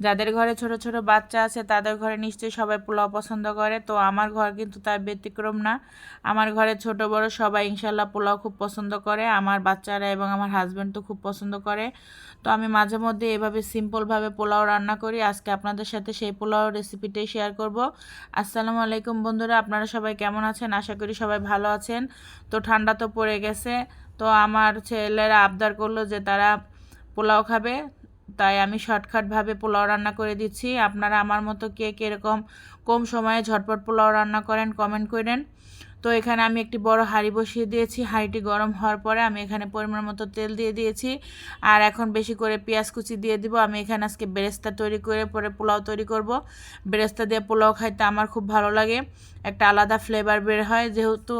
যাদের ঘরে ছোট ছোট বাচ্চা আছে তাদের ঘরে নিশ্চয়ই সবাই পোলাও পছন্দ করে, তো আমার ঘর কিন্তু তার ব্যতিক্রম না। আমার ঘরে ছোট বড় সবাই ইনশাল্লাহ পোলাও খুব পছন্দ করে, আমার বাচ্চারা এবং আমার হাজব্যান্ড তো খুব পছন্দ করে। তো আমি মাঝে মধ্যে এভাবে সিম্পলভাবে পোলাও রান্না করি। আজকে আপনাদের সাথে সেই পোলাও রেসিপিটাই শেয়ার করব। আসসালামু আলাইকুম বন্ধুরা, আপনারা সবাই কেমন আছেন? আশা করি সবাই ভালো আছেন। তো ঠান্ডা তো পড়ে গেছে, তো আমার ছেলেরা আবদার করলো যে তারা পোলাও খাবে, তাই আমি শর্টকাটভাবে পোলাও রান্না করে দিচ্ছি। আপনারা আমার মতো কে কীরকম কম সময়ে ঝটপট পোলাও রান্না করেন কমেন্ট করেন। তো এখানে আমি একটি বড় হাঁড়ি বসিয়ে দিয়েছি। হাঁড়িটি গরম হওয়ার পরে আমি এখানে পরিমাণ মতো তেল দিয়ে দিয়েছি, আর এখন বেশি করে পেঁয়াজ কুচি দিয়ে দিব। আমি এখানে আজকে বেরেস্তা তৈরি করে পরে পোলাও তৈরি করব। বেরেস্তা দিয়ে পোলাও খাইতে আমার খুব ভালো লাগে, একটা আলাদা ফ্লেভার বের হয়। যেহেতু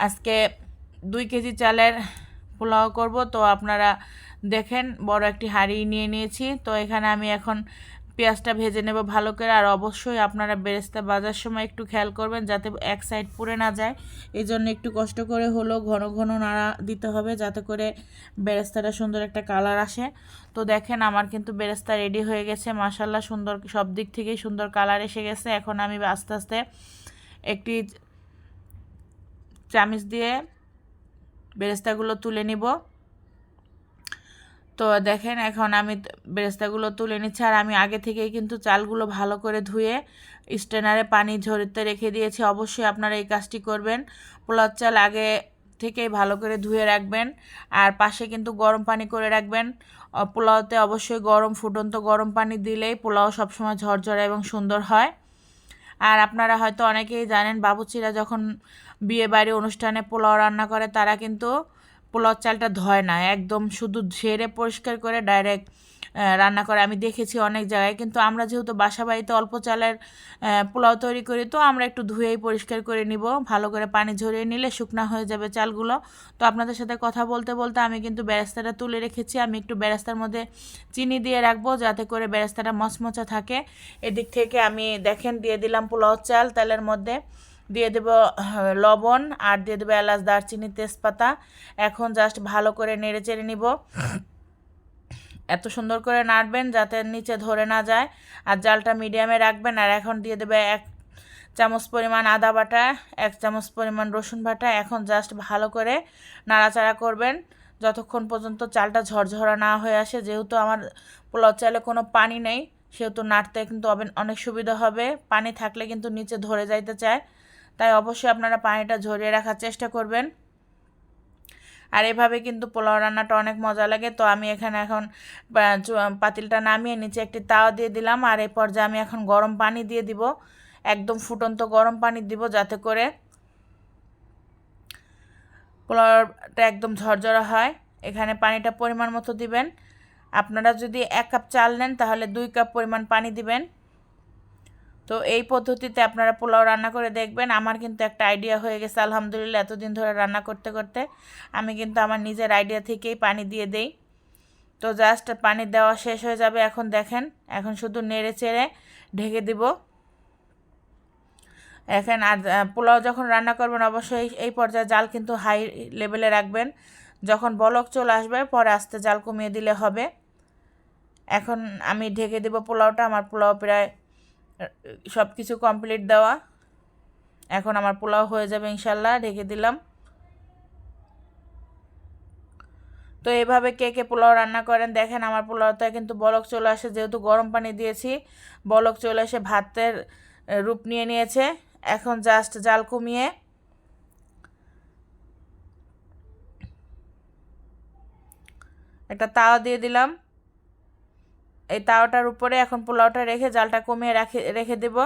আজকে 2 কেজি চালের পোলাও করব, তো আপনারা দেখেন বড় একটি হাঁড়ি নিয়ে নিয়েছি। তো এখানে আমি এখন পেঁয়াজটা ভেজে নেব ভালো করে। আর অবশ্যই আপনারা বেরেস্তা ভাজার সময় একটু খেয়াল করবেন যাতে এক সাইড পুড়ে না যায়, এই জন্য একটু কষ্ট করে হলেও ঘন ঘন নাড়া দিতে হবে যাতে করে বেরেস্তাটা সুন্দর একটা কালার আসে। তো দেখেন আমার কিন্তু বেরেস্তা রেডি হয়ে গেছে, মাশাল্লাহ সুন্দর, সব দিক থেকেই সুন্দর কালার এসে গেছে। এখন আমি আস্তে আস্তে একটি চামচ দিয়ে বেরেস্তাগুলো তুলে নিব। তো দেখেন এখন আমি বেরেস্তাগুলো তুলে নিচ্ছি, আর আমি আগে থেকেই কিন্তু চালগুলো ভালো করে ধুয়ে স্ট্রেনারে পানি ঝরতে রেখে দিয়েছি। অবশ্যই আপনারা এই কাজটি করবেন, পোলাও চাল আগে থেকেই ভালো করে ধুয়ে রাখবেন। আর পাশে কিন্তু গরম পানি করে রাখবেন। পোলাওতে অবশ্যই গরম ফুটন্ত গরম পানি দিলেই পোলাও সবসময় ঝরঝরে এবং সুন্দর হয়। আর আপনারা হয়তো অনেকেই জানেন, বাবুর্চিরা যখন বিয়ে বাড়ি অনুষ্ঠানে পোলাও রান্না করে তারা কিন্তু পোলাও চালটা ধয় না, একদম শুধু ঝেড়ে পরিষ্কার করে ডাইরেক্ট রান্না করে। আমি দেখেছি অনেক জায়গায়, কিন্তু আমরা যেহেতু বাসা বাড়িতে অল্প চালের পোলাও তৈরি করি, তো আমরা একটু ধুয়েই পরিষ্কার করে নিব। ভালো করে পানি ঝরিয়ে নিলে শুকনা হয়ে যাবে চালগুলো। তো আপনাদের সাথে কথা বলতে বলতে আমি কিন্তু বেরেস্তাটা তুলে রেখেছি। আমি একটু বেরেস্তার মধ্যে চিনি দিয়ে রাখবো যাতে করে বেরেস্তাটা মচমচা থাকে। এদিক থেকে আমি দেখেন দিয়ে দিলাম পোলাও চাল তেলের মধ্যে, দিয়ে দেব লবণ, আর দিয়ে দেবো এলাচ, দারচিনি, তেজপাতা। এখন জাস্ট ভালো করে নেড়ে চেড়ে নিব। এত সুন্দর করে নাড়বেন যাতে নিচে ধরে না যায়, আর জালটা মিডিয়ামে রাখবেন। আর এখন দিয়ে দেবে 1 চামচ পরিমাণ আদা বাটা, 1 চামচ পরিমাণ রসুন বাটা। এখন জাস্ট ভালো করে নাড়াচাড়া করবেন যতক্ষণ পর্যন্ত চালটা ঝরঝরা না হয়ে আসে। যেহেতু আমার পোলাও চালে কোনো পানি নেই, সেহেতু নাড়তে কিন্তু অনেক সুবিধা হবে। পানি থাকলে কিন্তু নিচে ধরে যাইতে চায়, তাই অবশ্যই আপনারা পানিটা ঝরিয়ে রাখার চেষ্টা করবেন। আর এভাবে কিন্তু পোলাও রান্নাটা অনেক মজা লাগে। তো আমি এখানে এখন পাতিলটা নামিয়ে নিচে একটি তাওয়া দিয়ে দিলাম, আর এই পর্যায়ে আমি এখন গরম পানি দিয়ে দিব, একদম ফুটন্ত গরম পানি দিব যাতে করে পোলাওটা একদম ঝরঝরা হয়। এখানে পানিটা পরিমাণ মতো দিবেন। আপনারা যদি 1 কাপ চাল নেন তাহলে 2 কাপ পরিমাণ পানি দিবেন। তো এই পদ্ধতিতে আপনারা পোলাও রান্না করে দেখবেন। আমার কিন্তু একটা আইডিয়া হয়ে গেছে আলহামদুলিল্লাহ, এতদিন ধরে রান্না করতে করতে আমি কিন্তু আমার নিজের আইডিয়া থেকেই পানি দিয়ে দেই। তো জাস্ট পানি দেওয়া শেষ হয়ে যাবে। এখন দেখেন, এখন শুধু নেড়ে চেড়ে ঢেকে দিব। এখন আর পোলাও যখন রান্না করবেন অবশ্যই এই পর্যায়ে জাল কিন্তু হাই লেভেলে রাখবেন। যখন বলক চলে আসবে পরে আস্তে জাল কমিয়ে দিলে হবে। এখন আমি ঢেকে দেব পোলাওটা। আমার পোলাও প্রায় সব কিছু কমপ্লিট দেওয়া, এখন আমার পোলাও হয়ে যাবে ইনশাল্লাহ। ঢেকে দিলাম। তো এইভাবে কে কে পোলাও রান্না করেন দেখেন, আমার পোলাওতে কিন্তু বলক চলে আসে, যেহেতু গরম পানি দিয়েছি বলক চলে এসে ভাতের রূপ নিয়ে নিয়েছে। এখন জাস্ট জাল কমিয়ে একটা তাওয়া দিয়ে দিলাম। এই তাওয়াটার উপরে এখন পোলাওটা রেখে জালটা কমিয়ে রেখে দেব।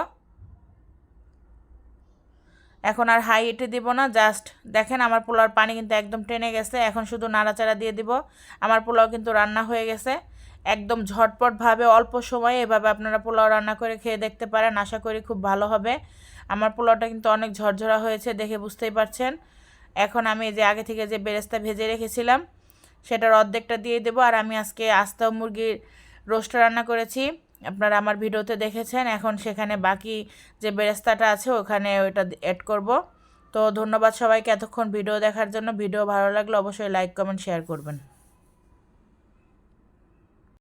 এখন আর হাই হিটে দিব না, জাস্ট দেখেন আমার পোলাওর পানি কিন্তু একদম টেনে গেছে। এখন শুধু নাড়াচাড়া দিয়ে দিব। আমার পোলাও কিন্তু রান্না হয়ে গেছে একদম ঝটপটভাবে। অল্প সময়ে এভাবে আপনারা পোলাও রান্না করে খেয়ে দেখতে পারেন, আশা করি খুব ভালো হবে। আমার পোলাওটা কিন্তু অনেক ঝরঝরা হয়েছে, দেখে বুঝতেই পারছেন। এখন আমি যে আগে থেকে যে বেরেস্তা ভেজে রেখেছিলাম সেটার অর্ধেকটা দিয়ে দেবো। আর আমি আজকে আস্ত মুরগির রোস্ট রান্না করেছি, আপনারা আমার ভিডিওতে দেখেছেন। এখন সেখানে বাকি যে বেরেস্তাটা আছে ওখানে ওইটা অ্যাড করব। তো ধন্যবাদ সবাইকে এতক্ষণ ভিডিও দেখার জন্য। ভিডিও ভালো লাগলে অবশ্যই লাইক কমেন্ট শেয়ার করবেন।